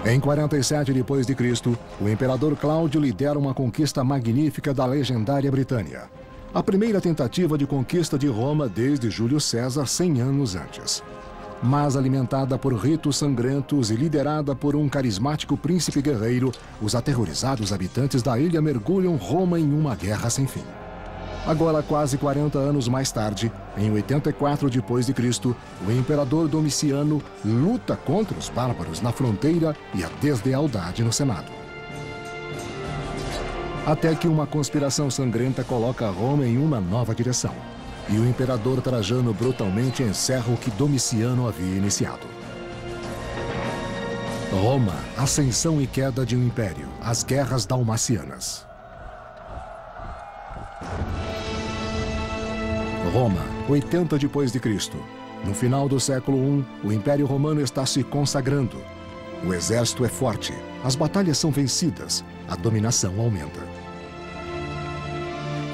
Em 47 d.C., o imperador Cláudio lidera uma conquista magnífica da legendária Britânia. A primeira tentativa de conquista de Roma desde Júlio César 100 anos antes. Mas alimentada por ritos sangrentos e liderada por um carismático príncipe guerreiro, os aterrorizados habitantes da ilha mergulham Roma em uma guerra sem fim. Agora, quase 40 anos mais tarde, em 84 d.C., o imperador Domiciano luta contra os bárbaros na fronteira e a deslealdade no Senado. Até que uma conspiração sangrenta coloca Roma em uma nova direção. E o imperador Trajano brutalmente encerra o que Domiciano havia iniciado. Roma, ascensão e queda de um império, as guerras dalmacianas. Roma, 80 d.C. No final do século I, o Império Romano está se consagrando. O exército é forte, as batalhas são vencidas, a dominação aumenta.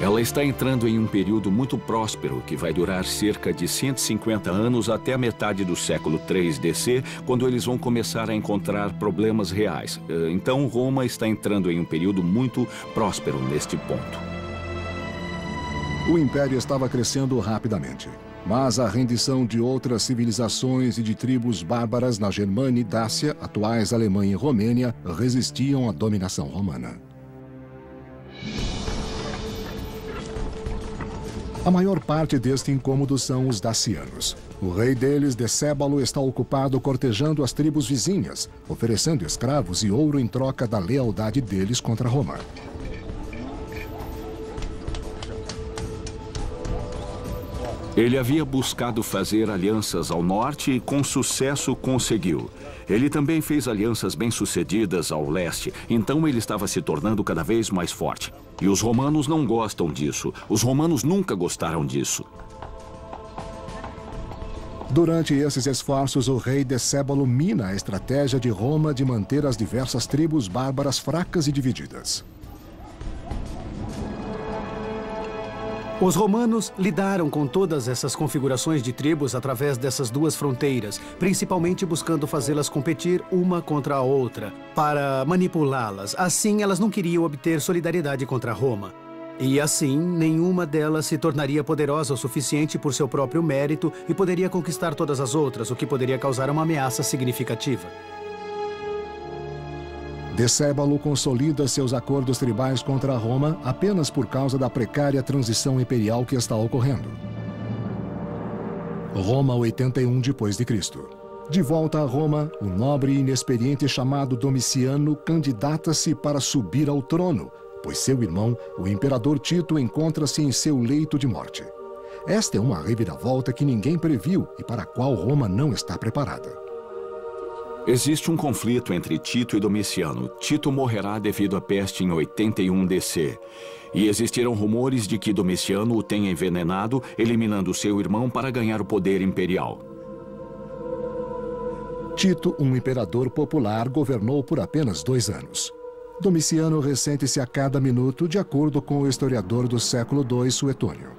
Ela está entrando em um período muito próspero, que vai durar cerca de 150 anos até a metade do século III DC, quando eles vão começar a encontrar problemas reais. Então, Roma está entrando em um período muito próspero neste ponto. O império estava crescendo rapidamente, mas a rendição de outras civilizações e de tribos bárbaras na Germânia e Dácia, atuais Alemanha e Romênia, resistiam à dominação romana. A maior parte deste incômodo são os dacianos. O rei deles, Decébalo, está ocupado cortejando as tribos vizinhas, oferecendo escravos e ouro em troca da lealdade deles contra Roma. Ele havia buscado fazer alianças ao norte e com sucesso conseguiu. Ele também fez alianças bem-sucedidas ao leste, então ele estava se tornando cada vez mais forte. E os romanos não gostam disso. Os romanos nunca gostaram disso. Durante esses esforços, o rei Decébalo mina a estratégia de Roma de manter as diversas tribos bárbaras fracas e divididas. Os romanos lidaram com todas essas configurações de tribos através dessas duas fronteiras, principalmente buscando fazê-las competir uma contra a outra, para manipulá-las. Assim, elas não queriam obter solidariedade contra Roma. E assim, nenhuma delas se tornaria poderosa o suficiente por seu próprio mérito e poderia conquistar todas as outras, o que poderia causar uma ameaça significativa. Decébalo consolida seus acordos tribais contra Roma apenas por causa da precária transição imperial que está ocorrendo. Roma, 81 d.C. De volta a Roma, o nobre e inexperiente chamado Domiciano candidata-se para subir ao trono, pois seu irmão, o imperador Tito, encontra-se em seu leito de morte. Esta é uma reviravolta que ninguém previu e para a qual Roma não está preparada. Existe um conflito entre Tito e Domiciano. Tito morrerá devido à peste em 81 DC. E existiram rumores de que Domiciano o tenha envenenado, eliminando seu irmão para ganhar o poder imperial. Tito, um imperador popular, governou por apenas 2 anos. Domiciano ressente-se a cada minuto, de acordo com o historiador do século II, Suetônio.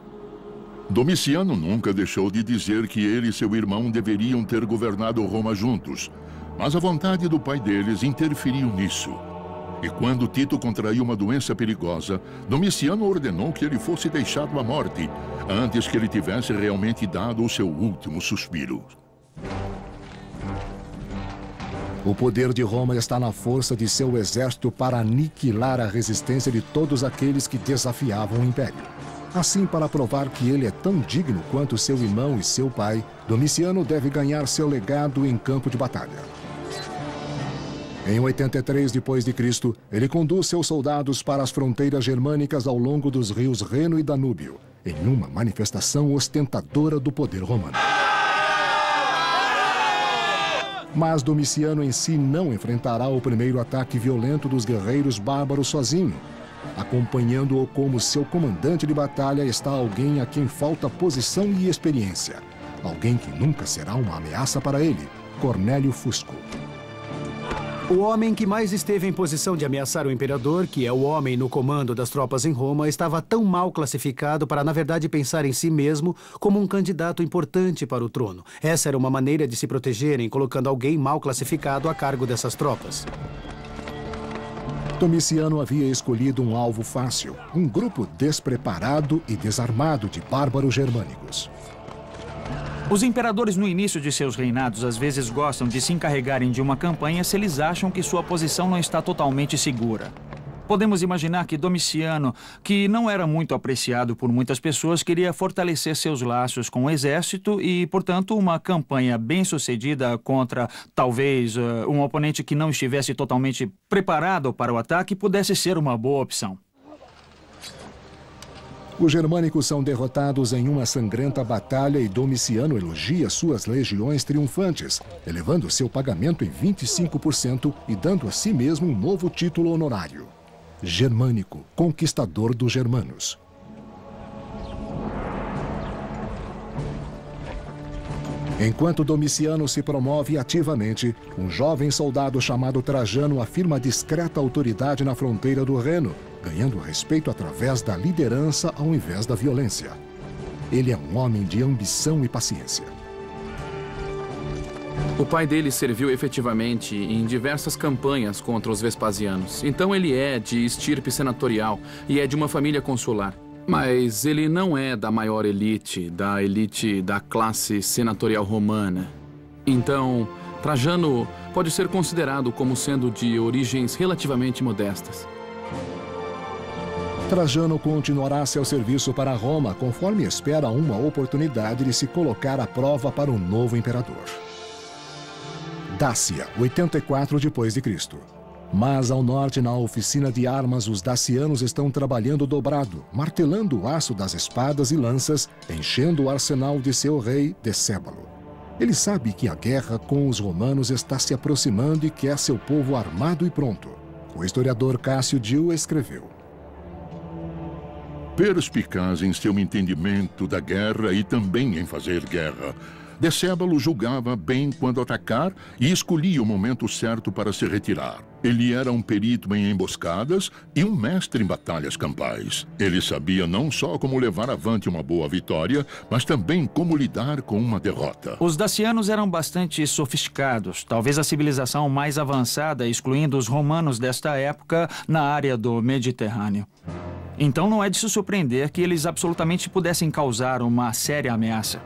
Domiciano nunca deixou de dizer que ele e seu irmão deveriam ter governado Roma juntos. Mas a vontade do pai deles interferiu nisso. E quando Tito contraiu uma doença perigosa, Domiciano ordenou que ele fosse deixado à morte, antes que ele tivesse realmente dado o seu último suspiro. O poder de Roma está na força de seu exército para aniquilar a resistência de todos aqueles que desafiavam o império. Assim, para provar que ele é tão digno quanto seu irmão e seu pai, Domiciano deve ganhar seu legado em campo de batalha. Em 83 d.C., ele conduz seus soldados para as fronteiras germânicas ao longo dos rios Reno e Danúbio, em uma manifestação ostentadora do poder romano. Mas Domiciano em si não enfrentará o primeiro ataque violento dos guerreiros bárbaros sozinho. Acompanhando-o como seu comandante de batalha está alguém a quem falta posição e experiência. Alguém que nunca será uma ameaça para ele, Cornélio Fusco. O homem que mais esteve em posição de ameaçar o imperador, que é o homem no comando das tropas em Roma, estava tão mal classificado para, na verdade, pensar em si mesmo como um candidato importante para o trono. Essa era uma maneira de se protegerem, colocando alguém mal classificado a cargo dessas tropas. Domiciano havia escolhido um alvo fácil, um grupo despreparado e desarmado de bárbaros germânicos. Os imperadores no início de seus reinados às vezes gostam de se encarregarem de uma campanha se eles acham que sua posição não está totalmente segura. Podemos imaginar que Domiciano, que não era muito apreciado por muitas pessoas, queria fortalecer seus laços com o exército e, portanto, uma campanha bem-sucedida contra, talvez, um oponente que não estivesse totalmente preparado para o ataque pudesse ser uma boa opção. Os germânicos são derrotados em uma sangrenta batalha e Domiciano elogia suas legiões triunfantes, elevando seu pagamento em 25% e dando a si mesmo um novo título honorário: Germânico, conquistador dos germanos. Enquanto Domiciano se promove ativamente, um jovem soldado chamado Trajano afirma discreta autoridade na fronteira do Reno, ganhando respeito através da liderança ao invés da violência. Ele é um homem de ambição e paciência. O pai dele serviu efetivamente em diversas campanhas contra os Vespasianos. Então ele é de estirpe senatorial e é de uma família consular. Mas ele não é da maior elite da classe senatorial romana. Então, Trajano pode ser considerado como sendo de origens relativamente modestas. Trajano continuará seu serviço para Roma conforme espera uma oportunidade de se colocar à prova para um novo imperador. Dácia, 84 d.C. Mas ao norte, na oficina de armas, os dacianos estão trabalhando dobrado, martelando o aço das espadas e lanças, enchendo o arsenal de seu rei, Decébalo. Ele sabe que a guerra com os romanos está se aproximando e quer seu povo armado e pronto. O historiador Cássio Dio escreveu: perspicaz em seu entendimento da guerra e também em fazer guerra, Decébalo julgava bem quando atacar e escolhia o momento certo para se retirar. Ele era um perito em emboscadas e um mestre em batalhas campais. Ele sabia não só como levar avante uma boa vitória, mas também como lidar com uma derrota. Os dacianos eram bastante sofisticados, talvez a civilização mais avançada, excluindo os romanos desta época, na área do Mediterrâneo. Então não é de se surpreender que eles absolutamente pudessem causar uma séria ameaça.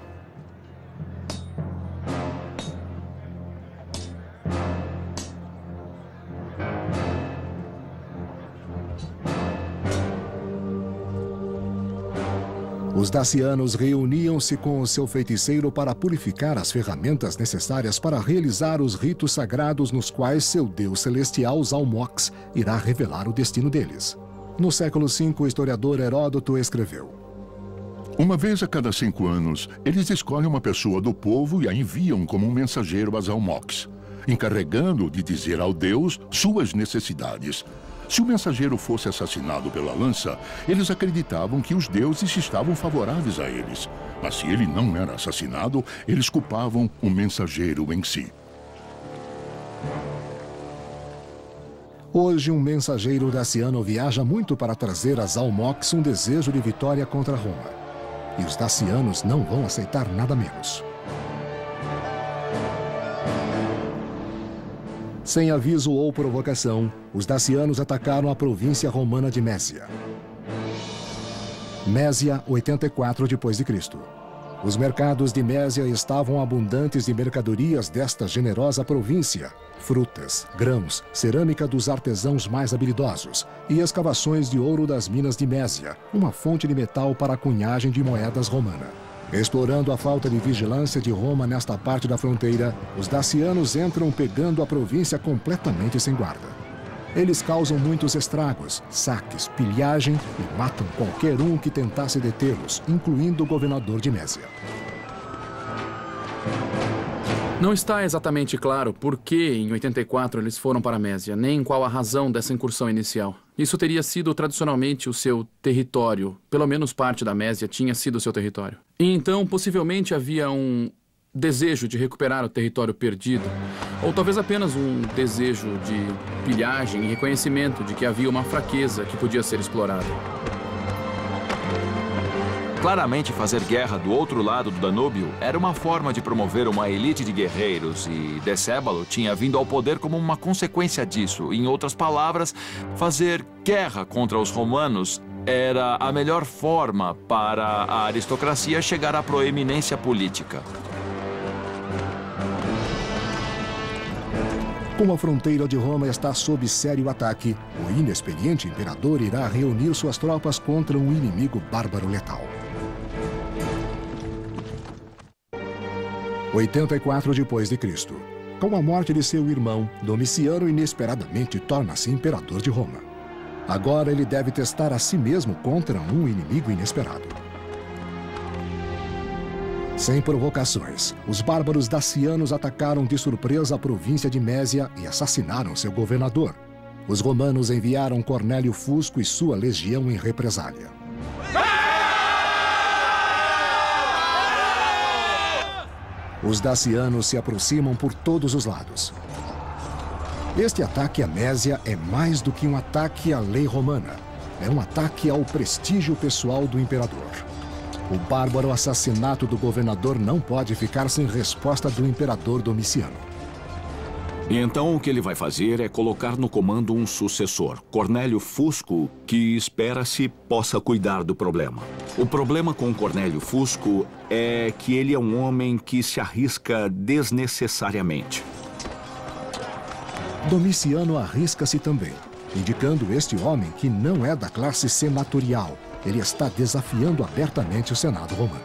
Os dacianos reuniam-se com o seu feiticeiro para purificar as ferramentas necessárias para realizar os ritos sagrados nos quais seu deus celestial, Zalmox, irá revelar o destino deles. No século V, o historiador Heródoto escreveu: uma vez a cada 5 anos, eles escolhem uma pessoa do povo e a enviam como um mensageiro a Zalmox, encarregando-o de dizer ao deus suas necessidades. Se o mensageiro fosse assassinado pela lança, eles acreditavam que os deuses estavam favoráveis a eles. Mas se ele não era assassinado, eles culpavam o mensageiro em si. Hoje, um mensageiro daciano viaja muito para trazer a Zalmox um desejo de vitória contra Roma. E os dacianos não vão aceitar nada menos. Sem aviso ou provocação, os dacianos atacaram a província romana de Mésia. Mésia, 84 d.C. Os mercados de Mésia estavam abundantes de mercadorias desta generosa província: frutas, grãos, cerâmica dos artesãos mais habilidosos e escavações de ouro das minas de Mésia, uma fonte de metal para a cunhagem de moedas romana. Explorando a falta de vigilância de Roma nesta parte da fronteira, os dacianos entram pegando a província completamente sem guarda. Eles causam muitos estragos, saques, pilhagem e matam qualquer um que tentasse detê-los, incluindo o governador de Mésia. Não está exatamente claro por que, em 84, eles foram para Mésia, nem qual a razão dessa incursão inicial. Isso teria sido tradicionalmente o seu território. Pelo menos parte da Mésia tinha sido o seu território. E então, possivelmente, havia um desejo de recuperar o território perdido, ou talvez apenas um desejo de pilhagem e reconhecimento de que havia uma fraqueza que podia ser explorada. Claramente, fazer guerra do outro lado do Danúbio era uma forma de promover uma elite de guerreiros e Decébalo tinha vindo ao poder como uma consequência disso. Em outras palavras, fazer guerra contra os romanos era a melhor forma para a aristocracia chegar à proeminência política. Como a fronteira de Roma está sob sério ataque, o inexperiente imperador irá reunir suas tropas contra um inimigo bárbaro letal. 84 depois de Cristo. Com a morte de seu irmão, Domiciano inesperadamente torna-se imperador de Roma. Agora ele deve testar a si mesmo contra um inimigo inesperado. Sem provocações, os bárbaros dacianos atacaram de surpresa a província de Mésia e assassinaram seu governador. Os romanos enviaram Cornélio Fusco e sua legião em represália. Os dacianos se aproximam por todos os lados. Este ataque à Mésia é mais do que um ataque à lei romana. É um ataque ao prestígio pessoal do imperador. O bárbaro assassinato do governador não pode ficar sem resposta do imperador Domiciano. E então o que ele vai fazer é colocar no comando um sucessor, Cornélio Fusco, que espera-se possa cuidar do problema. O problema com Cornélio Fusco é que ele é um homem que se arrisca desnecessariamente. Domiciano arrisca-se também, indicando este homem que não é da classe senatorial. Ele está desafiando abertamente o Senado romano.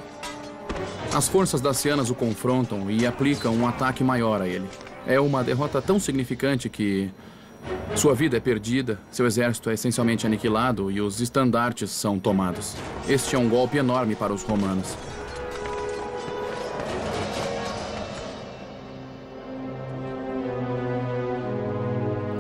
As forças dacianas o confrontam e aplicam um ataque maior a ele. É uma derrota tão significante que sua vida é perdida, seu exército é essencialmente aniquilado e os estandartes são tomados. Este é um golpe enorme para os romanos.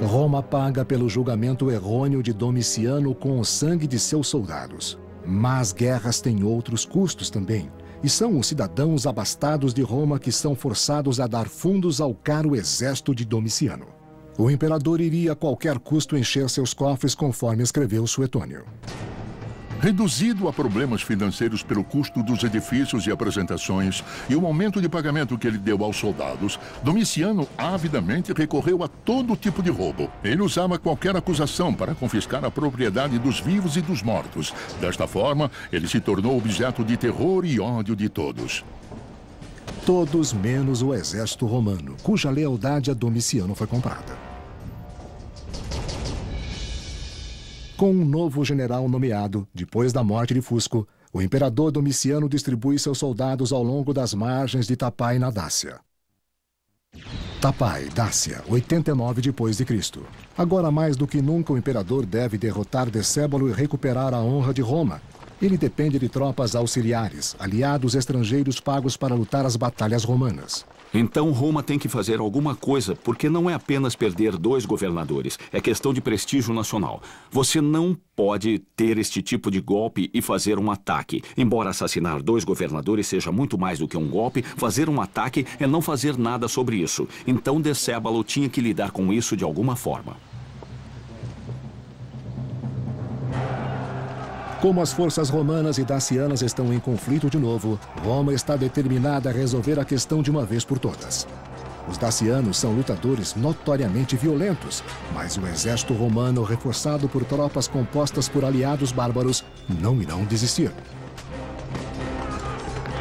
Roma paga pelo julgamento errôneo de Domiciano com o sangue de seus soldados. Mas guerras têm outros custos também. E são os cidadãos abastados de Roma que são forçados a dar fundos ao caro exército de Domiciano. O imperador iria a qualquer custo encher seus cofres, conforme escreveu Suetônio. Reduzido a problemas financeiros pelo custo dos edifícios e apresentações e o aumento de pagamento que ele deu aos soldados, Domiciano avidamente recorreu a todo tipo de roubo. Ele usava qualquer acusação para confiscar a propriedade dos vivos e dos mortos. Desta forma, ele se tornou objeto de terror e ódio de todos. Todos menos o exército romano, cuja lealdade a Domiciano foi comprada. Com um novo general nomeado, depois da morte de Fusco, o imperador Domiciano distribui seus soldados ao longo das margens de Tapai na Dácia. Tapai, Dácia, 89 depois de Cristo. Agora mais do que nunca o imperador deve derrotar Decébalo e recuperar a honra de Roma. Ele depende de tropas auxiliares, aliados estrangeiros pagos para lutar as batalhas romanas. Então Roma tem que fazer alguma coisa, porque não é apenas perder 2 governadores, é questão de prestígio nacional. Você não pode ter este tipo de golpe e fazer um ataque. Embora assassinar 2 governadores seja muito mais do que um golpe, fazer um ataque é não fazer nada sobre isso. Então Decébalo tinha que lidar com isso de alguma forma. Como as forças romanas e dacianas estão em conflito de novo, Roma está determinada a resolver a questão de uma vez por todas. Os dacianos são lutadores notoriamente violentos, mas o exército romano, reforçado por tropas compostas por aliados bárbaros, não irão desistir.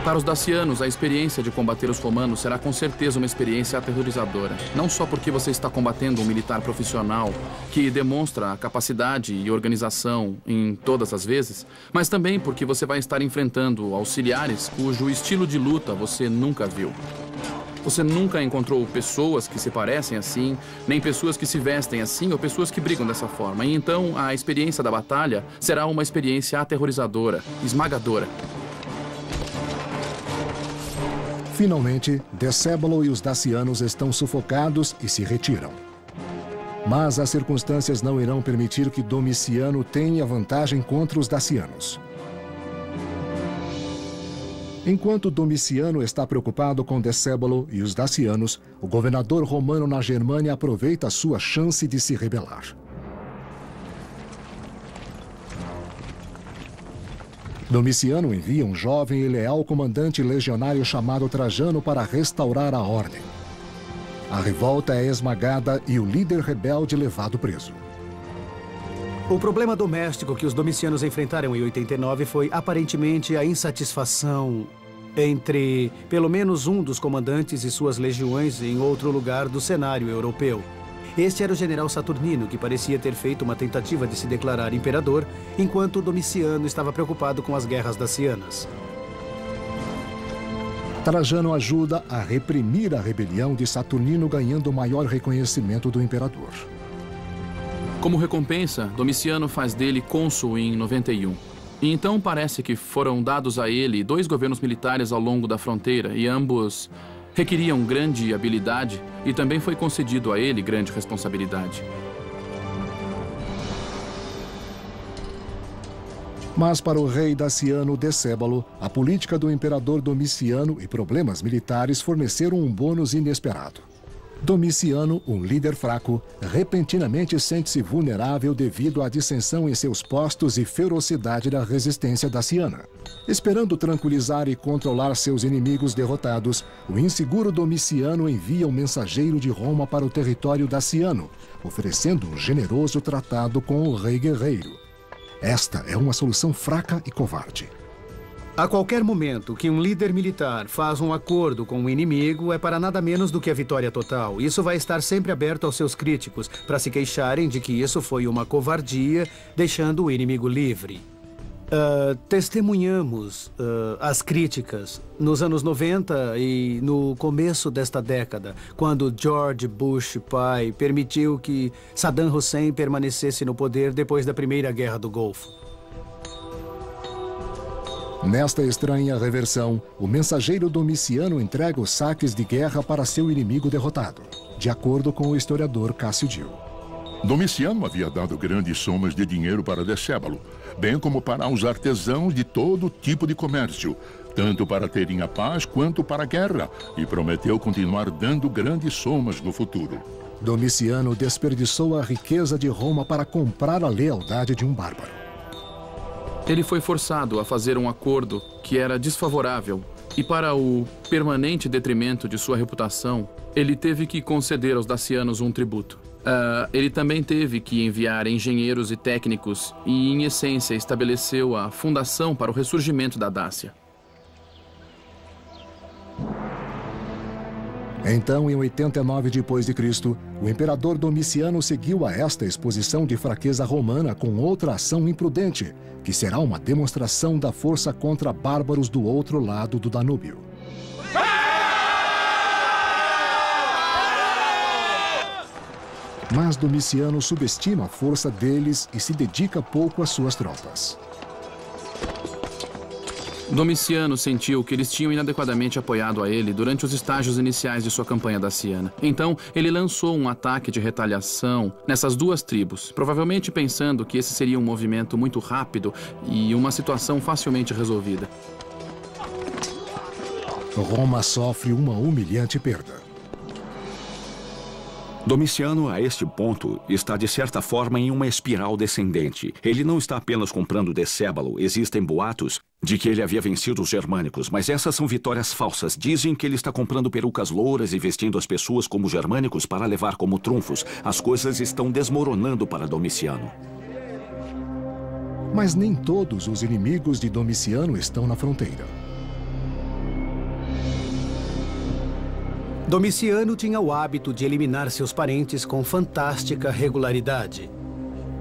Para os dacianos, a experiência de combater os romanos será com certeza uma experiência aterrorizadora. Não só porque você está combatendo um militar profissional que demonstra capacidade e organização em todas as vezes, mas também porque você vai estar enfrentando auxiliares cujo estilo de luta você nunca viu. Você nunca encontrou pessoas que se parecem assim, nem pessoas que se vestem assim ou pessoas que brigam dessa forma. E então a experiência da batalha será uma experiência aterrorizadora, esmagadora. Finalmente, Decébalo e os dacianos estão sufocados e se retiram. Mas as circunstâncias não irão permitir que Domiciano tenha vantagem contra os dacianos. Enquanto Domiciano está preocupado com Decébalo e os dacianos, o governador romano na Germânia aproveita sua chance de se rebelar. Domiciano envia um jovem e leal comandante legionário chamado Trajano para restaurar a ordem. A revolta é esmagada e o líder rebelde levado preso. O problema doméstico que os domicianos enfrentaram em 89 foi aparentemente a insatisfação entre pelo menos um dos comandantes e suas legiões em outro lugar do cenário europeu. Este era o general Saturnino, que parecia ter feito uma tentativa de se declarar imperador, enquanto Domiciano estava preocupado com as guerras dacianas. Trajano ajuda a reprimir a rebelião de Saturnino, ganhando maior reconhecimento do imperador. Como recompensa, Domiciano faz dele cônsul em 91. E então parece que foram dados a ele 2 governos militares ao longo da fronteira, e ambos requeriam grande habilidade, e também foi concedido a ele grande responsabilidade. Mas para o rei daciano Decébalo, a política do imperador Domiciano e problemas militares forneceram um bônus inesperado. Domiciano, um líder fraco, repentinamente sente-se vulnerável devido à dissensão em seus postos e ferocidade da resistência daciana. Esperando tranquilizar e controlar seus inimigos derrotados, o inseguro Domiciano envia um mensageiro de Roma para o território daciano, oferecendo um generoso tratado com o rei guerreiro. Esta é uma solução fraca e covarde. A qualquer momento que um líder militar faz um acordo com o inimigo, é para nada menos do que a vitória total. Isso vai estar sempre aberto aos seus críticos, para se queixarem de que isso foi uma covardia, deixando o inimigo livre. Testemunhamos as críticas nos anos 90 e no começo desta década, quando George Bush pai permitiu que Saddam Hussein permanecesse no poder depois da Primeira Guerra do Golfo. Nesta estranha reversão, o mensageiro Domiciano entrega os saques de guerra para seu inimigo derrotado, de acordo com o historiador Cássio Dio. Domiciano havia dado grandes somas de dinheiro para Decébalo, bem como para os artesãos de todo tipo de comércio, tanto para terem a paz quanto para a guerra, e prometeu continuar dando grandes somas no futuro. Domiciano desperdiçou a riqueza de Roma para comprar a lealdade de um bárbaro. Ele foi forçado a fazer um acordo que era desfavorável, e para o permanente detrimento de sua reputação, ele teve que conceder aos dacianos um tributo. Ele também teve que enviar engenheiros e técnicos e, em essência, estabeleceu a fundação para o ressurgimento da Dácia. Então, em 89 d.C., o imperador Domiciano seguiu a esta exposição de fraqueza romana com outra ação imprudente, que será uma demonstração da força contra bárbaros do outro lado do Danúbio. Mas Domiciano subestima a força deles e se dedica pouco às suas tropas. Domiciano sentiu que eles tinham inadequadamente apoiado a ele durante os estágios iniciais de sua campanha daciana. Então, ele lançou um ataque de retaliação nessas 2 tribos, provavelmente pensando que esse seria um movimento muito rápido e uma situação facilmente resolvida. Roma sofre uma humilhante perda. Domiciano, a este ponto, está de certa forma em uma espiral descendente. Ele não está apenas comprando Decébalo. Existem boatos de que ele havia vencido os germânicos, mas essas são vitórias falsas. Dizem que ele está comprando perucas louras e vestindo as pessoas como germânicos para levar como trunfos. As coisas estão desmoronando para Domiciano. Mas nem todos os inimigos de Domiciano estão na fronteira. Domiciano tinha o hábito de eliminar seus parentes com fantástica regularidade.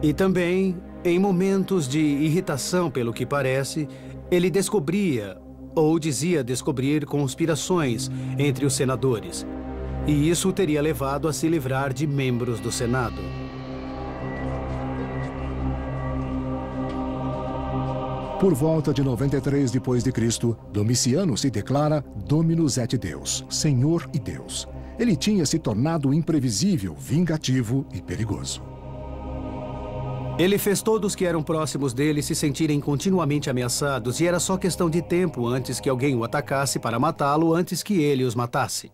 E também, em momentos de irritação, pelo que parece, ele descobria, ou dizia descobrir, conspirações entre os senadores. E isso o teria levado a se livrar de membros do Senado. Por volta de 93 d.C., Domiciano se declara Dominus et Deus, Senhor e Deus. Ele tinha se tornado imprevisível, vingativo e perigoso. Ele fez todos que eram próximos dele se sentirem continuamente ameaçados e era só questão de tempo antes que alguém o atacasse para matá-lo antes que ele os matasse.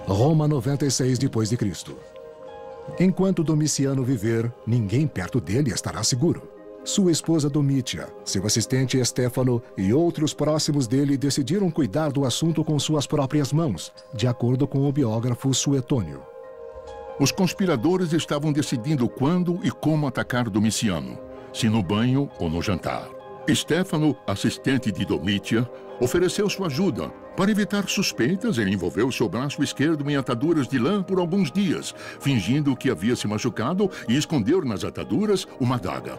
Roma 96 depois de Cristo. Enquanto Domiciano viver, ninguém perto dele estará seguro. Sua esposa Domítia, seu assistente Estéfano e outros próximos dele decidiram cuidar do assunto com suas próprias mãos, de acordo com o biógrafo Suetônio. Os conspiradores estavam decidindo quando e como atacar Domiciano, se no banho ou no jantar. Estéfano, assistente de Domítia, ofereceu sua ajuda. Para evitar suspeitas, ele envolveu seu braço esquerdo em ataduras de lã por alguns dias, fingindo que havia se machucado e escondeu nas ataduras uma adaga.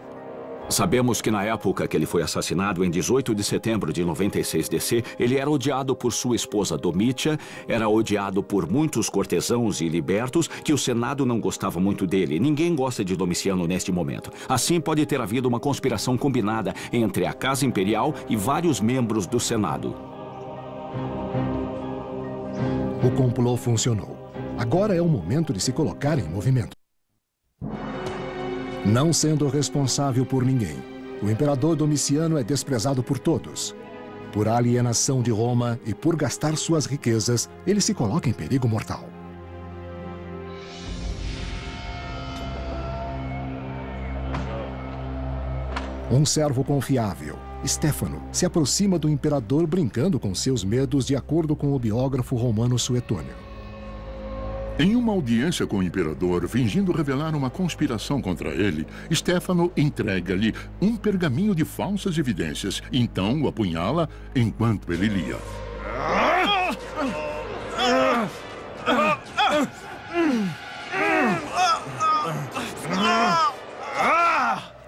Sabemos que na época que ele foi assassinado, em 18 de setembro de 96 DC, ele era odiado por sua esposa Domítia, era odiado por muitos cortesãos e libertos, que o Senado não gostava muito dele. Ninguém gosta de Domiciano neste momento. Assim, pode ter havido uma conspiração combinada entre a Casa Imperial e vários membros do Senado. O complô funcionou. Agora é o momento de se colocar em movimento. Não sendo responsável por ninguém, o imperador Domiciano é desprezado por todos. Por alienação de Roma e por gastar suas riquezas, ele se coloca em perigo mortal. Um servo confiável, Estéfano, se aproxima do imperador brincando com seus medos, de acordo com o biógrafo romano Suetônio. Em uma audiência com o imperador, fingindo revelar uma conspiração contra ele, Estéfano entrega-lhe um pergaminho de falsas evidências, então o apunhala enquanto ele lia.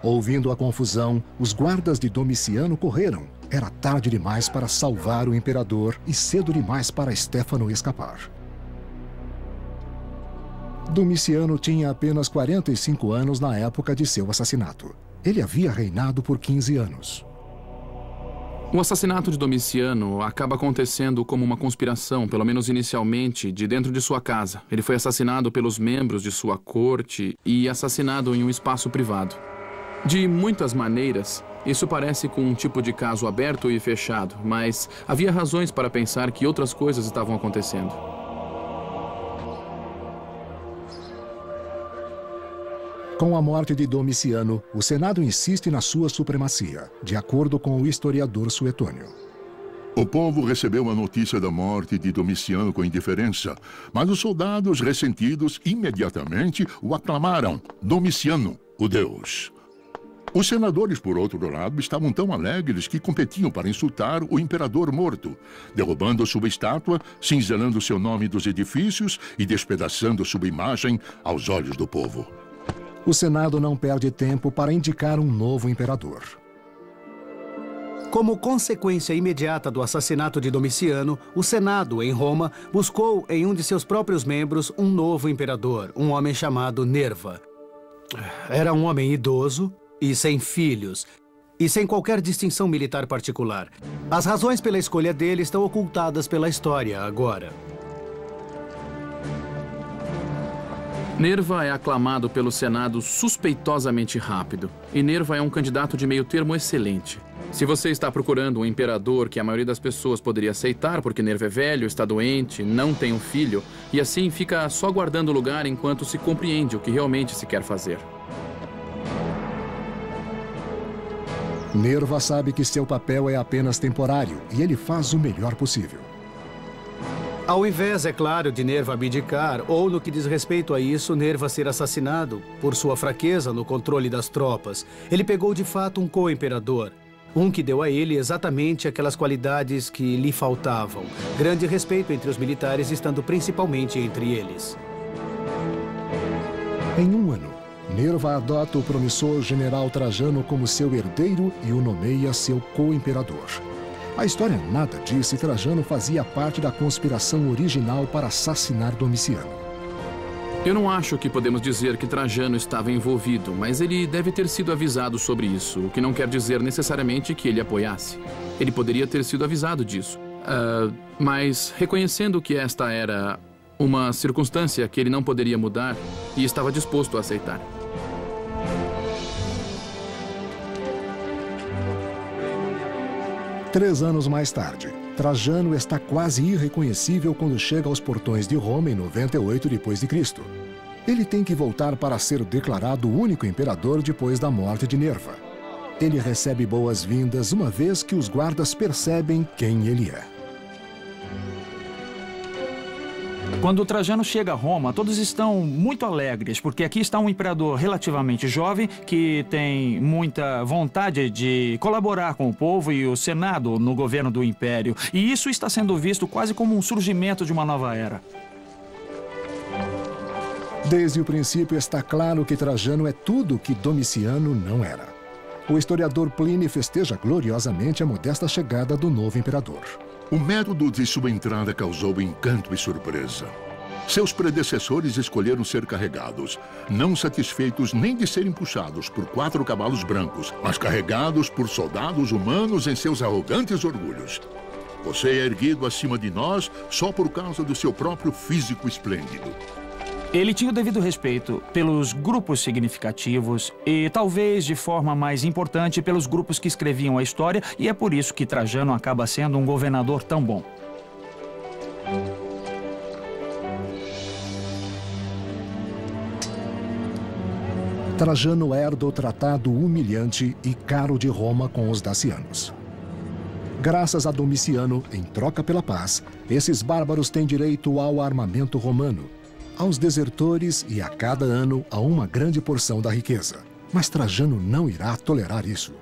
Ouvindo a confusão, os guardas de Domiciano correram. Era tarde demais para salvar o imperador e cedo demais para Estéfano escapar. Domiciano tinha apenas 45 anos na época de seu assassinato. Ele havia reinado por 15 anos. O assassinato de Domiciano acaba acontecendo como uma conspiração, pelo menos inicialmente, de dentro de sua casa. Ele foi assassinado pelos membros de sua corte e assassinado em um espaço privado. De muitas maneiras, isso parece com um tipo de caso aberto e fechado, mas havia razões para pensar que outras coisas estavam acontecendo. Com a morte de Domiciano, o Senado insiste na sua supremacia, de acordo com o historiador Suetônio. O povo recebeu a notícia da morte de Domiciano com indiferença, mas os soldados ressentidos imediatamente o aclamaram: Domiciano, o Deus. Os senadores, por outro lado, estavam tão alegres que competiam para insultar o imperador morto, derrubando sua estátua, cinzelando seu nome dos edifícios e despedaçando sua imagem aos olhos do povo. O Senado não perde tempo para indicar um novo imperador. Como consequência imediata do assassinato de Domiciano, o Senado, em Roma, buscou em um de seus próprios membros um novo imperador, um homem chamado Nerva. Era um homem idoso e sem filhos, e sem qualquer distinção militar particular. As razões pela escolha dele estão ocultadas pela história agora. Nerva é aclamado pelo Senado suspeitosamente rápido, e Nerva é um candidato de meio termo excelente. Se você está procurando um imperador que a maioria das pessoas poderia aceitar porque Nerva é velho, está doente, não tem um filho, e assim fica só guardando lugar enquanto se compreende o que realmente se quer fazer. Nerva sabe que seu papel é apenas temporário e ele faz o melhor possível. Ao invés, é claro, de Nerva abdicar, ou no que diz respeito a isso, Nerva ser assassinado por sua fraqueza no controle das tropas, ele pegou de fato um co-imperador, um que deu a ele exatamente aquelas qualidades que lhe faltavam, grande respeito entre os militares, estando principalmente entre eles. Em um ano, Nerva adota o promissor general Trajano como seu herdeiro e o nomeia seu co-imperador. A história nada diz se Trajano fazia parte da conspiração original para assassinar Domiciano. Eu não acho que podemos dizer que Trajano estava envolvido, mas ele deve ter sido avisado sobre isso, o que não quer dizer necessariamente que ele apoiasse. Ele poderia ter sido avisado disso. Mas, reconhecendo que esta era Uma circunstância que ele não poderia mudar e estava disposto a aceitar. Três anos mais tarde, Trajano está quase irreconhecível quando chega aos portões de Roma em 98 d.C. Ele tem que voltar para ser declarado o único imperador depois da morte de Nerva. Ele recebe boas-vindas uma vez que os guardas percebem quem ele é. Quando Trajano chega a Roma, todos estão muito alegres, porque aqui está um imperador relativamente jovem que tem muita vontade de colaborar com o povo e o Senado no governo do Império. E isso está sendo visto quase como um surgimento de uma nova era. Desde o princípio está claro que Trajano é tudo o que Domiciano não era. O historiador Plínio festeja gloriosamente a modesta chegada do novo imperador. O método de sua entrada causou encanto e surpresa. Seus predecessores escolheram ser carregados, não satisfeitos nem de serem puxados por 4 cavalos brancos, mas carregados por soldados humanos em seus arrogantes orgulhos. Você é erguido acima de nós só por causa do seu próprio físico esplêndido. Ele tinha o devido respeito pelos grupos significativos e, talvez de forma mais importante, pelos grupos que escreviam a história, e é por isso que Trajano acaba sendo um governador tão bom. Trajano herda o tratado humilhante e caro de Roma com os dacianos. Graças a Domiciano, em troca pela paz, esses bárbaros têm direito ao armamento romano, aos desertores e a cada ano a uma grande porção da riqueza. Mas Trajano não irá tolerar isso.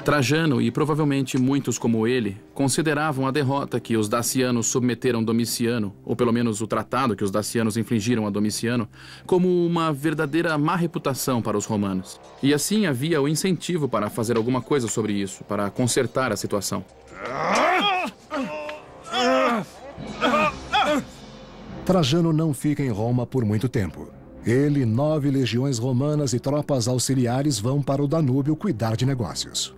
Trajano, e provavelmente muitos como ele, consideravam a derrota que os dacianos submeteram Domiciano, ou pelo menos o tratado que os dacianos infligiram a Domiciano, como uma verdadeira má reputação para os romanos. E assim havia o incentivo para fazer alguma coisa sobre isso, para consertar a situação. Trajano não fica em Roma por muito tempo. Ele, 9 legiões romanas e tropas auxiliares vão para o Danúbio cuidar de negócios.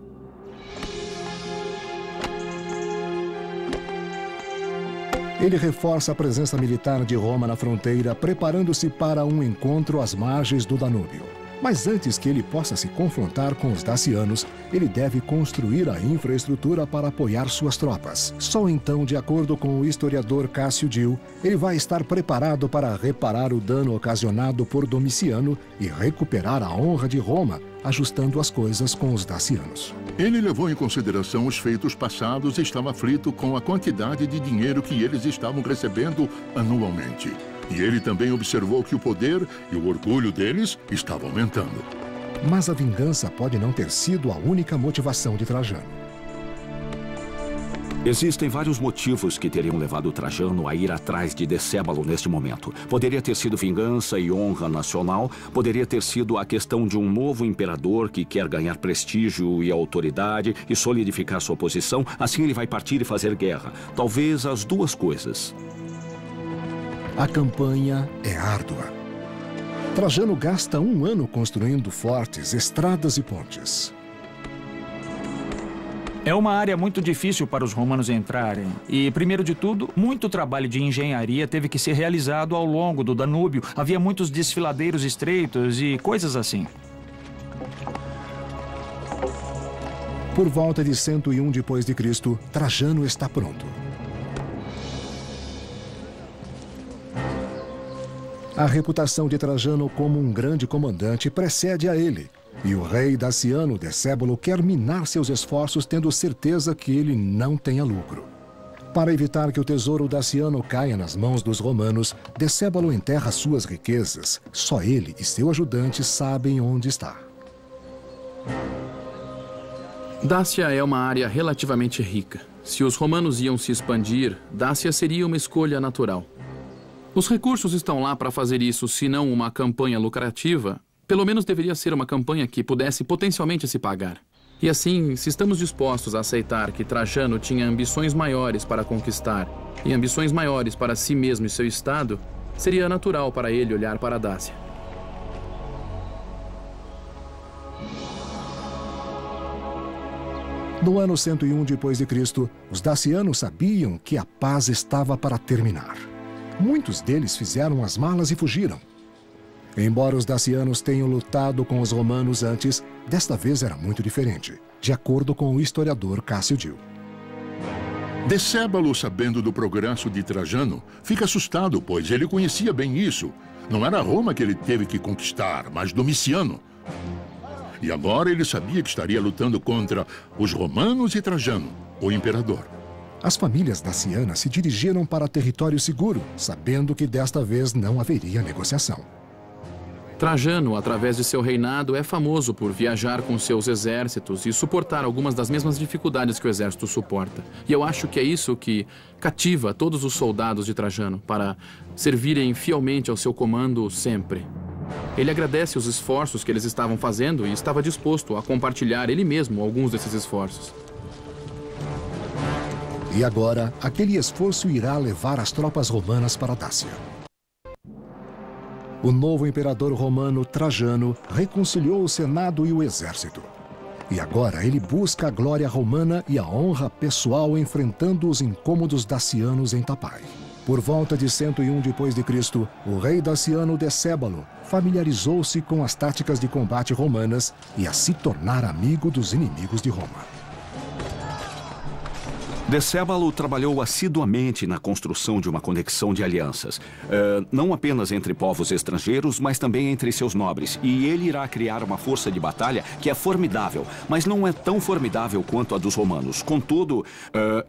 Ele reforça a presença militar de Roma na fronteira, preparando-se para um encontro às margens do Danúbio. Mas antes que ele possa se confrontar com os dacianos, ele deve construir a infraestrutura para apoiar suas tropas. Só então, de acordo com o historiador Cássio Dio, ele vai estar preparado para reparar o dano ocasionado por Domiciano e recuperar a honra de Roma, ajustando as coisas com os dacianos. Ele levou em consideração os feitos passados e estava aflito com a quantidade de dinheiro que eles estavam recebendo anualmente. E ele também observou que o poder e o orgulho deles estavam aumentando. Mas a vingança pode não ter sido a única motivação de Trajano. Existem vários motivos que teriam levado Trajano a ir atrás de Decébalo neste momento. Poderia ter sido vingança e honra nacional, poderia ter sido a questão de um novo imperador que quer ganhar prestígio e autoridade e solidificar sua posição, assim ele vai partir e fazer guerra. Talvez as duas coisas. A campanha é árdua. Trajano gasta 1 ano construindo fortes, estradas e pontes. É uma área muito difícil para os romanos entrarem. E, primeiro de tudo, muito trabalho de engenharia teve que ser realizado ao longo do Danúbio. Havia muitos desfiladeiros estreitos e coisas assim. Por volta de 101 d.C., Trajano está pronto. A reputação de Trajano como um grande comandante precede a ele. E o rei daciano Decébalo quer minar seus esforços, tendo certeza que ele não tenha lucro. Para evitar que o tesouro daciano caia nas mãos dos romanos, Decébalo enterra suas riquezas. Só ele e seu ajudante sabem onde está. Dácia é uma área relativamente rica. Se os romanos iam se expandir, Dácia seria uma escolha natural. Os recursos estão lá para fazer isso, se não uma campanha lucrativa, pelo menos deveria ser uma campanha que pudesse potencialmente se pagar. E assim, se estamos dispostos a aceitar que Trajano tinha ambições maiores para conquistar e ambições maiores para si mesmo e seu estado, seria natural para ele olhar para a Dácia. No ano 101 depois de Cristo, os dacianos sabiam que a paz estava para terminar. Muitos deles fizeram as malas e fugiram. Embora os dacianos tenham lutado com os romanos antes, desta vez era muito diferente, de acordo com o historiador Cássio Dio. Decébalo, sabendo do progresso de Trajano, fica assustado, pois ele conhecia bem isso. Não era Roma que ele teve que conquistar, mas Domiciano. E agora ele sabia que estaria lutando contra os romanos e Trajano, o imperador. As famílias dacianas se dirigiram para território seguro, sabendo que desta vez não haveria negociação. Trajano, através de seu reinado, é famoso por viajar com seus exércitos e suportar algumas das mesmas dificuldades que o exército suporta. E eu acho que é isso que cativa todos os soldados de Trajano, para servirem fielmente ao seu comando sempre. Ele agradece os esforços que eles estavam fazendo e estava disposto a compartilhar ele mesmo alguns desses esforços. E agora, aquele esforço irá levar as tropas romanas para a Dácia. O novo imperador romano, Trajano, reconciliou o Senado e o exército. E agora ele busca a glória romana e a honra pessoal enfrentando os incômodos dacianos em Tapai. Por volta de 101 depois de Cristo, o rei daciano Decébalo familiarizou-se com as táticas de combate romanas e a se tornar amigo dos inimigos de Roma. Decébalo trabalhou assiduamente na construção de uma conexão de alianças, não apenas entre povos estrangeiros, mas também entre seus nobres. E ele irá criar uma força de batalha que é formidável, mas não é tão formidável quanto a dos romanos. Contudo,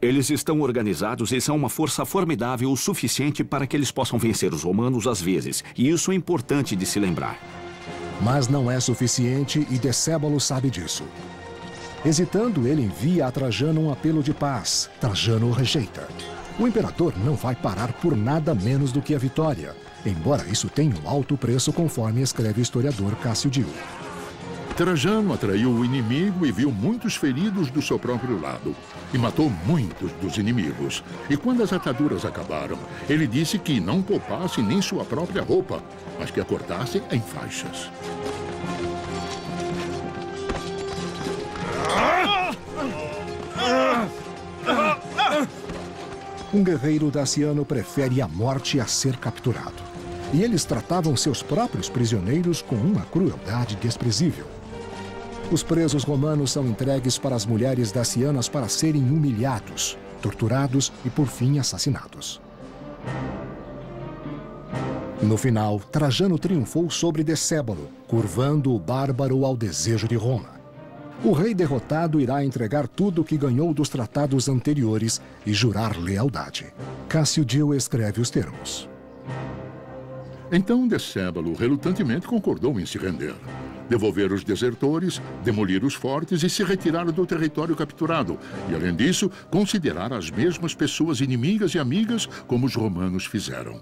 eles estão organizados e são uma força formidável o suficiente para que eles possam vencer os romanos às vezes. E isso é importante de se lembrar. Mas não é suficiente e Decébalo sabe disso. Hesitando, ele envia a Trajano um apelo de paz. Trajano o rejeita. O imperador não vai parar por nada menos do que a vitória, embora isso tenha um alto preço, conforme escreve o historiador Cássio Dio. Trajano atraiu o inimigo e viu muitos feridos do seu próprio lado, e matou muitos dos inimigos. E quando as ataduras acabaram, ele disse que não poupasse nem sua própria roupa, mas que a cortasse em faixas. Um guerreiro daciano prefere a morte a ser capturado. E eles tratavam seus próprios prisioneiros com uma crueldade desprezível. Os presos romanos são entregues para as mulheres dacianas para serem humilhados, torturados e, por fim, assassinados. No final, Trajano triunfou sobre Decébalo, curvando o bárbaro ao desejo de Roma. O rei derrotado irá entregar tudo o que ganhou dos tratados anteriores e jurar lealdade. Cássio Dio escreve os termos. Então Decébalo relutantemente concordou em se render, devolver os desertores, demolir os fortes e se retirar do território capturado. E, além disso, considerar as mesmas pessoas inimigas e amigas como os romanos fizeram.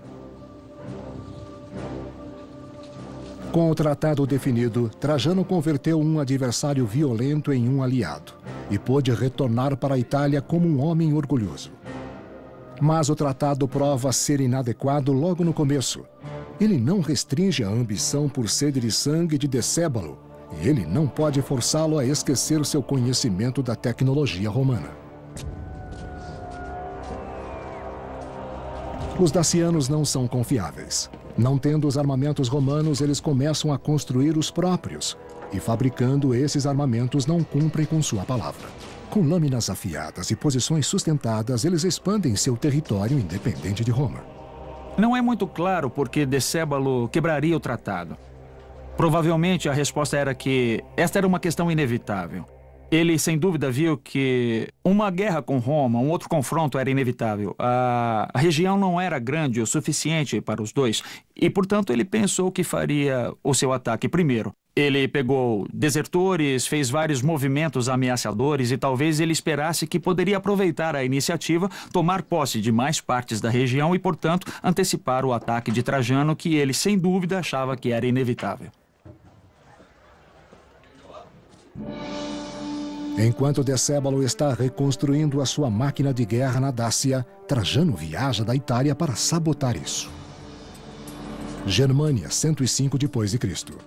Com o tratado definido, Trajano converteu um adversário violento em um aliado e pôde retornar para a Itália como um homem orgulhoso. Mas o tratado prova ser inadequado logo no começo. Ele não restringe a ambição por sede de sangue de Decébalo e ele não pode forçá-lo a esquecer seu conhecimento da tecnologia romana. Os dacianos não são confiáveis. Não tendo os armamentos romanos, eles começam a construir os próprios. E fabricando esses armamentos, não cumprem com sua palavra. Com lâminas afiadas e posições sustentadas, eles expandem seu território independente de Roma. Não é muito claro por que Decébalo quebraria o tratado. Provavelmente a resposta era que esta era uma questão inevitável. Ele, sem dúvida, viu que uma guerra com Roma, um outro confronto era inevitável. A região não era grande o suficiente para os dois e, portanto, ele pensou que faria o seu ataque primeiro. Ele pegou desertores, fez vários movimentos ameaçadores e talvez ele esperasse que poderia aproveitar a iniciativa, tomar posse de mais partes da região e, portanto, antecipar o ataque de Trajano, que ele, sem dúvida, achava que era inevitável. Enquanto Decébalo está reconstruindo a sua máquina de guerra na Dácia, Trajano viaja da Itália para sabotar isso. Germânia, 105 depois de Cristo.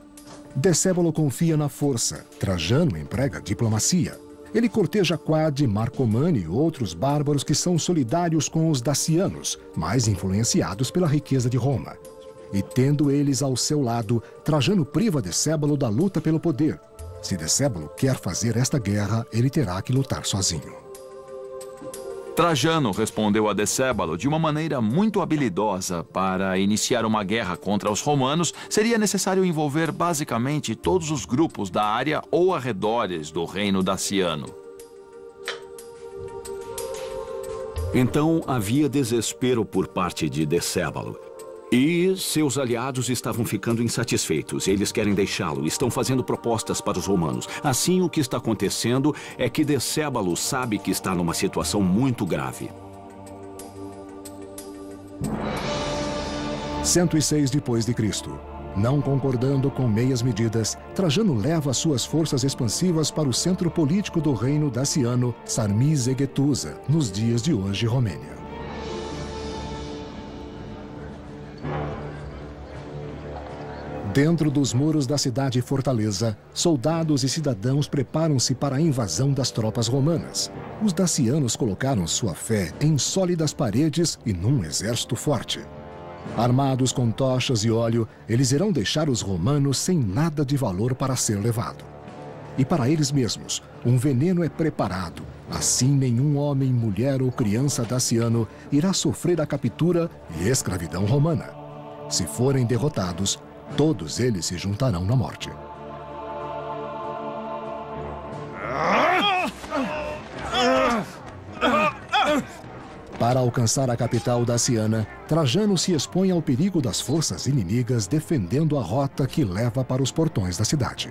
Decébalo confia na força, Trajano emprega diplomacia. Ele corteja Quad, Marcomanne e outros bárbaros que são solidários com os dacianos, mais influenciados pela riqueza de Roma. E tendo eles ao seu lado, Trajano priva Decébalo da luta pelo poder. Se Decébalo quer fazer esta guerra, ele terá que lutar sozinho. Trajano respondeu a Decébalo de uma maneira muito habilidosa. Para iniciar uma guerra contra os romanos, seria necessário envolver basicamente todos os grupos da área ou arredores do reino daciano. Então havia desespero por parte de Decébalo. E seus aliados estavam ficando insatisfeitos. Eles querem deixá-lo, estão fazendo propostas para os romanos. Assim, o que está acontecendo é que Decébalo sabe que está numa situação muito grave. 106 depois de Cristo. Não concordando com meias medidas, Trajano leva suas forças expansivas para o centro político do reino daciano, Sarmizegetusa, nos dias de hoje, Romênia. Dentro dos muros da cidade e fortaleza, soldados e cidadãos preparam-se para a invasão das tropas romanas. Os dacianos colocaram sua fé em sólidas paredes e num exército forte. Armados com tochas e óleo, eles irão deixar os romanos sem nada de valor para ser levado. E para eles mesmos, um veneno é preparado. Assim, nenhum homem, mulher ou criança daciano irá sofrer a captura e escravidão romana. Se forem derrotados, todos eles se juntarão na morte. Para alcançar a capital daciana, Trajano se expõe ao perigo das forças inimigas defendendo a rota que leva para os portões da cidade.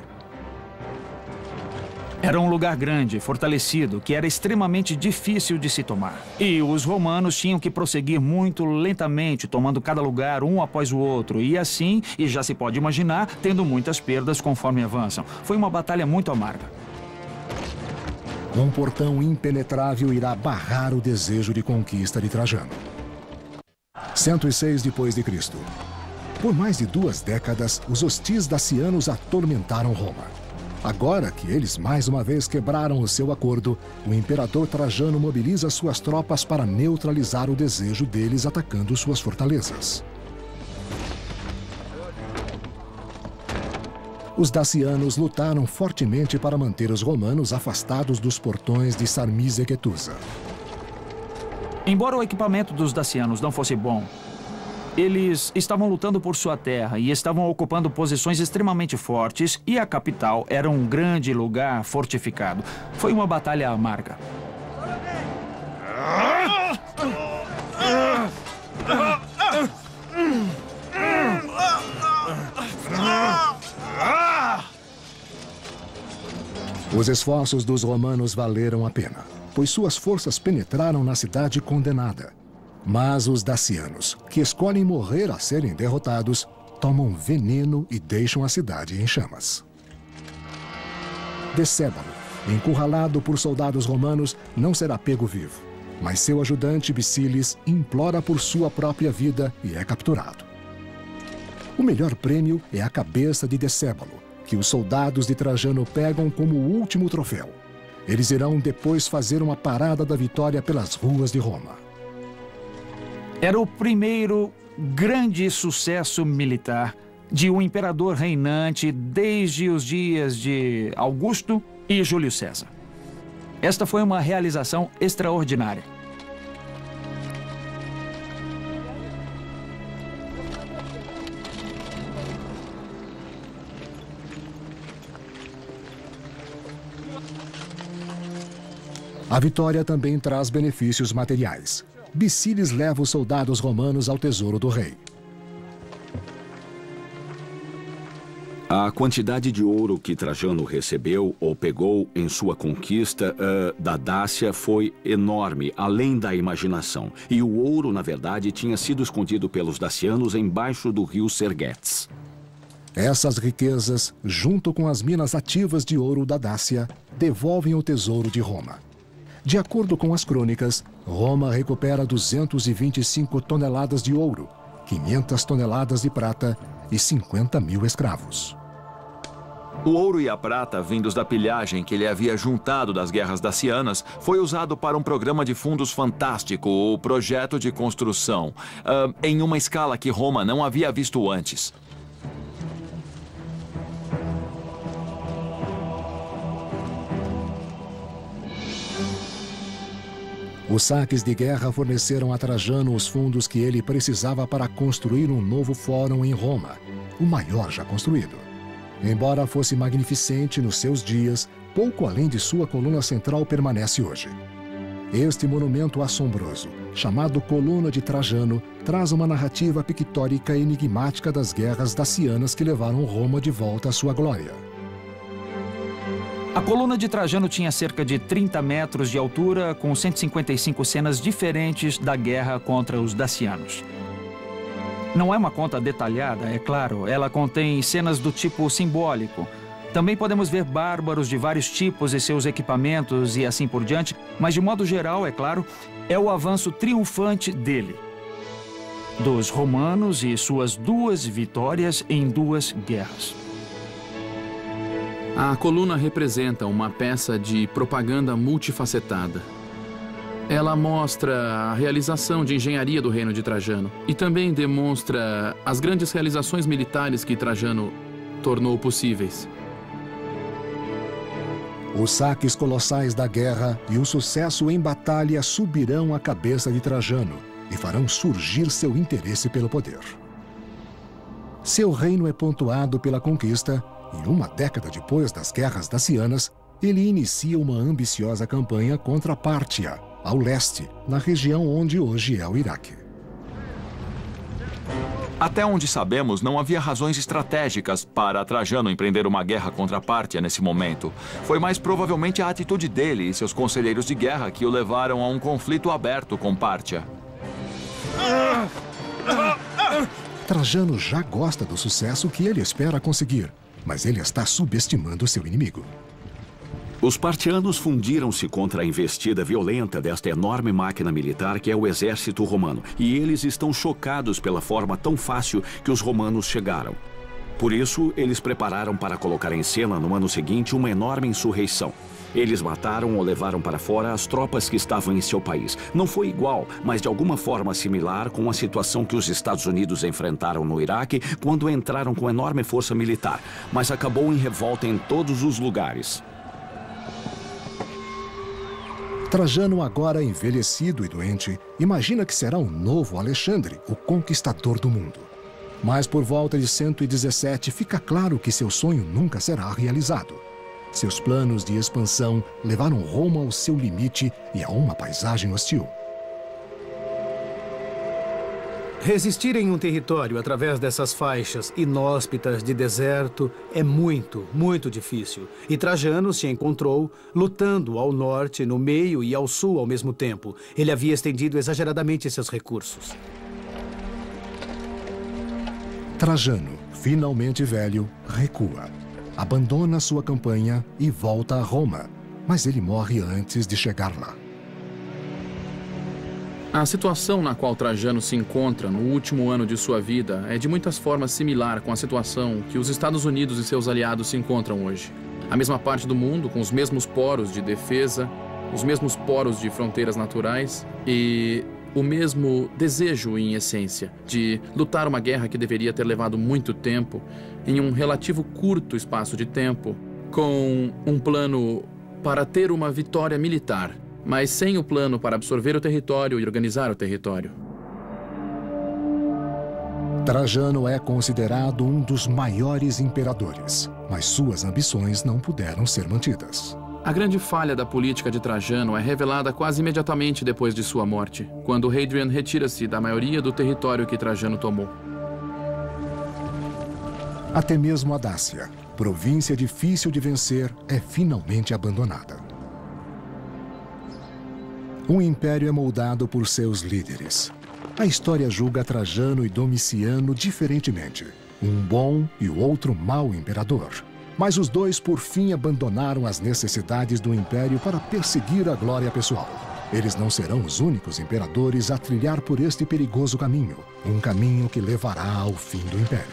Era um lugar grande, fortalecido, que era extremamente difícil de se tomar. E os romanos tinham que prosseguir muito lentamente, tomando cada lugar um após o outro. E assim, e já se pode imaginar, tendo muitas perdas conforme avançam. Foi uma batalha muito amarga. Um portão impenetrável irá barrar o desejo de conquista de Trajano. 106 depois de Cristo. Por mais de 2 décadas, os hostis dacianos atormentaram Roma. Agora que eles mais uma vez quebraram o seu acordo, o imperador Trajano mobiliza suas tropas para neutralizar o desejo deles atacando suas fortalezas. Os dacianos lutaram fortemente para manter os romanos afastados dos portões de Sarmizegetusa. Embora o equipamento dos dacianos não fosse bom, eles estavam lutando por sua terra e estavam ocupando posições extremamente fortes e a capital era um grande lugar fortificado. Foi uma batalha amarga. Os esforços dos romanos valeram a pena, pois suas forças penetraram na cidade condenada. Mas os dacianos, que escolhem morrer a serem derrotados, tomam veneno e deixam a cidade em chamas. Decébalo, encurralado por soldados romanos, não será pego vivo, mas seu ajudante Bisilis implora por sua própria vida e é capturado. O melhor prêmio é a cabeça de Decébalo, que os soldados de Trajano pegam como o último troféu. Eles irão depois fazer uma parada da vitória pelas ruas de Roma. Era o primeiro grande sucesso militar de um imperador reinante desde os dias de Augusto e Júlio César. Esta foi uma realização extraordinária. A vitória também traz benefícios materiais. Bisilis leva os soldados romanos ao tesouro do rei. A quantidade de ouro que Trajano recebeu ou pegou em sua conquista da Dácia foi enorme, além da imaginação. E o ouro, na verdade, tinha sido escondido pelos dacianos embaixo do rio Sergetes. Essas riquezas, junto com as minas ativas de ouro da Dácia, devolvem o tesouro de Roma. De acordo com as crônicas, Roma recupera 225 toneladas de ouro, 500 toneladas de prata e 50.000 escravos. O ouro e a prata, vindos da pilhagem que ele havia juntado das guerras dacianas, foi usado para um programa de fundos fantástico, o projeto de construção, em uma escala que Roma não havia visto antes. Os saques de guerra forneceram a Trajano os fundos que ele precisava para construir um novo fórum em Roma, o maior já construído. Embora fosse magnificente nos seus dias, pouco além de sua coluna central permanece hoje. Este monumento assombroso, chamado Coluna de Trajano, traz uma narrativa pictórica enigmática das guerras dacianas que levaram Roma de volta à sua glória. A coluna de Trajano tinha cerca de 30 metros de altura, com 155 cenas diferentes da guerra contra os dacianos. Não é uma conta detalhada, é claro. Ela contém cenas do tipo simbólico. Também podemos ver bárbaros de vários tipos e seus equipamentos e assim por diante, mas de modo geral, é claro, é o avanço triunfante dele, dos romanos e suas 2 vitórias em 2 guerras. A coluna representa uma peça de propaganda multifacetada. Ela mostra a realização de engenharia do reino de Trajano e também demonstra as grandes realizações militares que Trajano tornou possíveis. Os saques colossais da guerra e o sucesso em batalha subirão à cabeça de Trajano e farão surgir seu interesse pelo poder. Seu reino é pontuado pela conquista. E uma década depois das guerras dacianas, ele inicia uma ambiciosa campanha contra Pártia, ao leste, na região onde hoje é o Iraque. Até onde sabemos, não havia razões estratégicas para Trajano empreender uma guerra contra Pártia nesse momento. Foi mais provavelmente a atitude dele e seus conselheiros de guerra que o levaram a um conflito aberto com Pártia. Trajano já gosta do sucesso que ele espera conseguir, mas ele está subestimando seu inimigo. Os partianos fundiram-se contra a investida violenta desta enorme máquina militar que é o exército romano, e eles estão chocados pela forma tão fácil que os romanos chegaram. Por isso, eles prepararam para colocar em cena no ano seguinte uma enorme insurreição. Eles mataram ou levaram para fora as tropas que estavam em seu país. Não foi igual, mas de alguma forma similar com a situação que os Estados Unidos enfrentaram no Iraque quando entraram com enorme força militar, mas acabou em revolta em todos os lugares. Trajano, agora envelhecido e doente, imagina que será um novo Alexandre, o conquistador do mundo. Mas por volta de 117 fica claro que seu sonho nunca será realizado. Seus planos de expansão levaram Roma ao seu limite e a uma paisagem hostil. Resistir em um território através dessas faixas inóspitas de deserto é muito, muito difícil. E Trajano se encontrou lutando ao norte, no meio e ao sul ao mesmo tempo. Ele havia estendido exageradamente seus recursos. Trajano, finalmente velho, recua. Abandona sua campanha e volta a Roma, mas ele morre antes de chegar lá. A situação na qual Trajano se encontra no último ano de sua vida é de muitas formas similar com a situação que os Estados Unidos e seus aliados se encontram hoje. A mesma parte do mundo, com os mesmos poros de defesa, os mesmos poros de fronteiras naturais e o mesmo desejo, em essência, de lutar uma guerra que deveria ter levado muito tempo, em um relativo curto espaço de tempo, com um plano para ter uma vitória militar, mas sem o plano para absorver o território e organizar o território. Trajano é considerado um dos maiores imperadores, mas suas ambições não puderam ser mantidas. A grande falha da política de Trajano é revelada quase imediatamente depois de sua morte, quando Hadrian retira-se da maioria do território que Trajano tomou. Até mesmo a Dácia, província difícil de vencer, é finalmente abandonada. Um império é moldado por seus líderes. A história julga Trajano e Domiciano diferentemente, um bom e o outro mau imperador. Mas os dois, por fim, abandonaram as necessidades do império para perseguir a glória pessoal. Eles não serão os únicos imperadores a trilhar por este perigoso caminho, um caminho que levará ao fim do império.